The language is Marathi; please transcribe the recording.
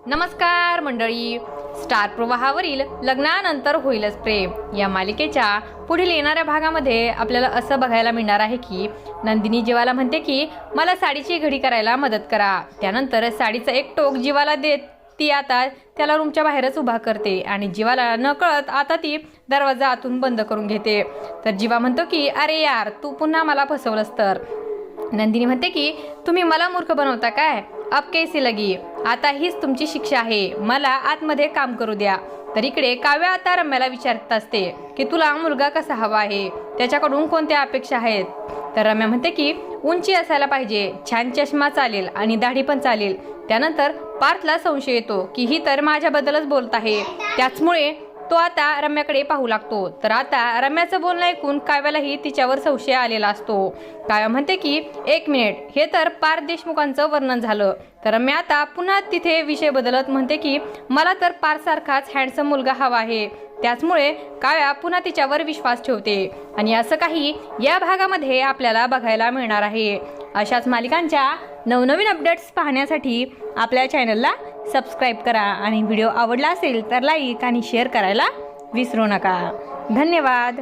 नमस्कार मंडळी. स्टार प्रवाहावरील लग्नानंतर होईलच प्रेम या मालिकेच्या पुढील येणाऱ्या भागामध्ये आपल्याला असं बघायला मिळणार आहे की नंदिनी जीवाला म्हणते की मला साडीची घडी करायला मदत करा. त्यानंतर साडीचं एक टोक जीवाला देत ती आता त्याला रूमच्या बाहेरच उभा करते आणि जीवाला नकळत आता ती दरवाजा आतून बंद करून घेते. तर जीवा म्हणतो की अरे यार तू पुन्हा मला फसवलंस. तर नंदिनी म्हणते की तुम्ही मला मूर्ख बनवता काय, अब कैसी लगी, आता हीच तुमची शिक्षा आहे, मला आतमध्ये काम करू द्या. तर इकडे काव्या आता रम्याला विचारत असते की तुला मुलगा कसा हवा आहे, त्याच्याकडून कोणत्या अपेक्षा आहेत. तर रम्या म्हणते की उंची असायला पाहिजे, छान चष्मा चालेल आणि दाढी पण चालेल. त्यानंतर पार्थला संशय येतो की ही तर माझ्याबद्दलच बोलत आहे, त्याचमुळे तो आता रम्याकडे पाहू लागतो. तर आता रम्याचं बोलणं ऐकून काव्यालाही तिच्यावर संशय आलेला असतो. काव्या म्हणते की एक मिनिट, हे तर पार्थ देशमुखांचं वर्णन झालं. तर रम्या आता पुन्हा तिथे विषय बदलत म्हणते की मला तर पार्थसारखाच हँडसम मुलगा हवा आहे. त्याचमुळे काव्या पुन्हा तिच्यावर विश्वास ठेवते आणि असं काही या भागामध्ये आपल्याला बघायला मिळणार आहे. अशाच मालिकांच्या नवनवीन अपडेट्स पाहण्यासाठी आपल्या चॅनलला सबस्क्राईब करा आणि व्हिडिओ आवडला असेल तर लाईक आणि शेअर करायला विसरू नका. धन्यवाद.